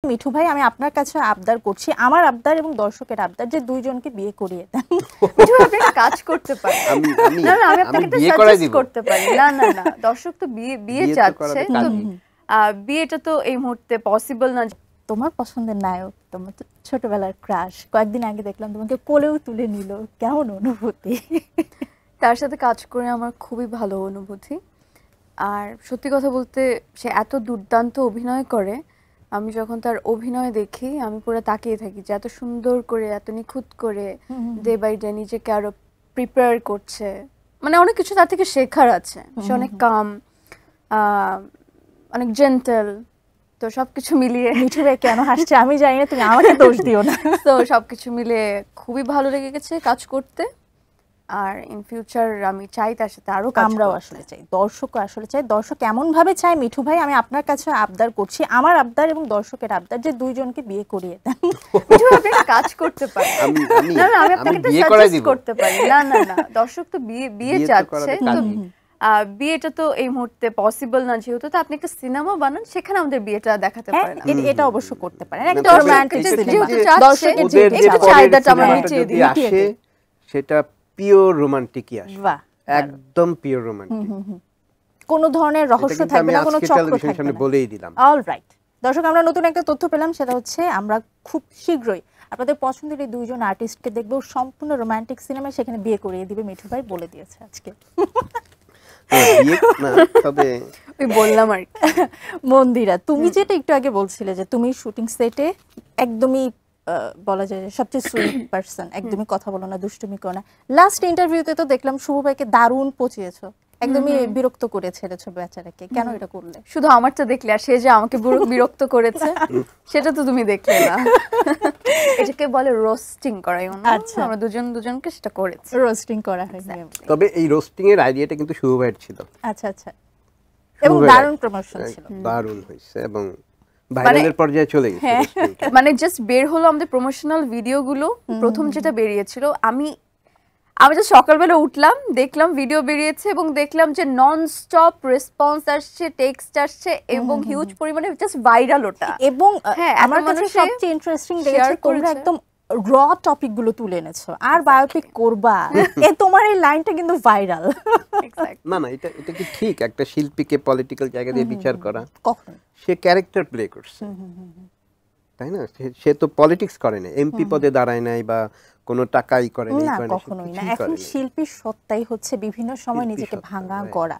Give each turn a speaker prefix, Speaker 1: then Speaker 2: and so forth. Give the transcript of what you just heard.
Speaker 1: মিঠু ভাই আমি আপনার কাছে আবদার করছি, আমার আবদার এবং দর্শকের আবদার, যে দুইজনকে বিয়ে করিয়ে দেন।
Speaker 2: মিঠু ভাই আপনি কাজ করতে পারেন। না না আমি আপনাকে একটা সাজেস্ট করতে পারি। না না না দর্শক তো বিয়ে চাচ্ছে, তো বিয়েটা তো এই মুহূর্তে পসিবল না।
Speaker 1: তোমার পছন্দের নায়ক, তোমার তো ছোটবেলার ক্রাশ, কয়েকদিন আগে দেখলাম তোমাকে কোলেও তুলে নিল, কেমন অনুভূতি?
Speaker 2: তার সাথে কাজ করে আমার খুবই ভালো অনুভূতি। আর সত্যি কথা বলতে সে এত দুর্দান্ত অভিনয় করে, আমি যখন তার অভিনয় দেখি আমি পুরো তাকিয়ে থাকি যে এত সুন্দর করে এত নিখুঁত করে ডে বাই ডে নিজেকে আরো প্রিপেয়ার করছে। মানে অনেক কিছু তার থেকে শেখার আছে। সে অনেক কাম, অনেক জেন্টেল, তো সবকিছু মিলিয়ে
Speaker 1: মিঠু ভাই কেন হাসছে আমি জানি না, তুমি আমাকে দোষ দিও না।
Speaker 2: তো সবকিছু মিলিয়ে খুবই ভালো লেগে গেছে কাজ করতে। আর ইন ফিউচার আমি চাই তার সাথে আরো কাজ।
Speaker 1: আমরাও আসলে চাই, দর্শকও আসলে চাই। দর্শক এমন ভাবে চাই মিঠু ভাই আমি আপনার কাছে আবদার করছি, আমার আবদার এবং দর্শকের আবদার, যে দুইজনকে বিয়ে করিয়ে দেন।
Speaker 2: মিঠু ভাই আপনি কাজ করতে পারেন। না না আমি আপনাকে একটা সাজেস্ট করতে পারি। না না না দর্শক তো বিয়ে চাচ্ছে, তো বিয়েটা তো এই মুহূর্তে পসিবল না, যেহেতু তো আপনি একটা সিনেমা বানান, সেখানে আমাদের বিয়েটা দেখাতে পারেন।
Speaker 1: এটা অবশ্য করতে পারেন, একটা রোমান্টিক সিনেমা দর্শকের
Speaker 2: যেটা চাহিদাটা আমরা মিটিয়ে দিই,
Speaker 3: সেটা পিওর রোমান্টিকই আসে, একদম পিওর রোমান্টিক,
Speaker 1: কোনো ধরনের রহস্য থাকবে না, কোনো চক্র থাকবে না,
Speaker 3: বলেই দিলাম।
Speaker 1: অলরাইট দর্শক, আমরা নতুন একটা তথ্য পেলাম, সেটা হচ্ছে আমরা খুব শীঘ্রই আপনাদের পছন্দের এই দুইজন আর্টিস্টকে দেখবো সম্পূর্ণ রোমান্টিক সিনেমায়, সেখানে বিয়ে করিয়ে দিবে মিঠু ভাই বলে দিয়েছে আজকে।
Speaker 3: তবে
Speaker 2: ওই বললাম আর কি।
Speaker 1: মন্দিরা, তুমি যেটা একটু আগে বলছিলে যে তুমি শুটিং সেটে একদমই বলা যায় সবচেয়ে সুইট পারসন, একদমই কথা বলো না, দুষ্টুমি করো না। লাস্ট ইন্টারভিউতে তো দেখলাম শুভ ভাইকে দারুণ পচিয়েছো, একদমই বিরক্ত করে ছেড়েছো বেচারাকে, কেন এটা করলে?
Speaker 2: শুধু আমারটা দেখলে, আর সে যে আমাকে বিরক্ত করেছে সেটা তো তুমি দেখলে না। এটাকে বলে রোস্টিং করা। আচ্ছা আমরা দুজনকে সেটা করেছি,
Speaker 1: রোস্টিং করা হয়েছে।
Speaker 3: তবে এই রোস্টিং এর আইডিয়াটা কিন্তু শুভ ভাইয়ের ছিল।
Speaker 1: আচ্ছা আচ্ছা, এবং দারুণ প্রমোশন ছিল,
Speaker 3: দারুণ হয়েছে এবং ভাইরালের পর্যায়ে চলে গেছে।
Speaker 2: মানে জাস্ট বের হলো আমাদের প্রমোশনাল ভিডিওগুলো, প্রথম যেটা বেরিয়েছিল, আমি জাস্ট সকালবেলা উঠলাম, দেখলাম ভিডিও বেরিয়েছে এবং দেখলাম যে নন স্টপ রেসপন্স আসছে, টেক্সট আসছে এবং হিউজ পরিমাণে জাস্ট ভাইরাল ওটা।
Speaker 1: এবং আমার কাছে সবচেয়ে ইন্টারেস্টিং লেগেছে তোমরা একদম র টপিক গুলো তুলে এনেছো, আর বায়োপিক করবা, তোমার এই লাইনটা কিন্তু ভাইরাল।
Speaker 3: না না এটা কি ঠিক একটা শিল্পীকে পলিটিক্যাল জায়গা দিয়ে বিচার করা?
Speaker 1: কখন
Speaker 3: সে ক্যারেক্টার প্লে করছে, তাই না? সে তো পলিটিক্স করে না, এমপি পদে দাঁড়ায় নাই বা কোনো টাকাই করে নাই,
Speaker 1: কখনোই না। এখন শিল্পীর সত্তাই হচ্ছে বিভিন্ন সময় নিজেকে ভাঙা গড়া।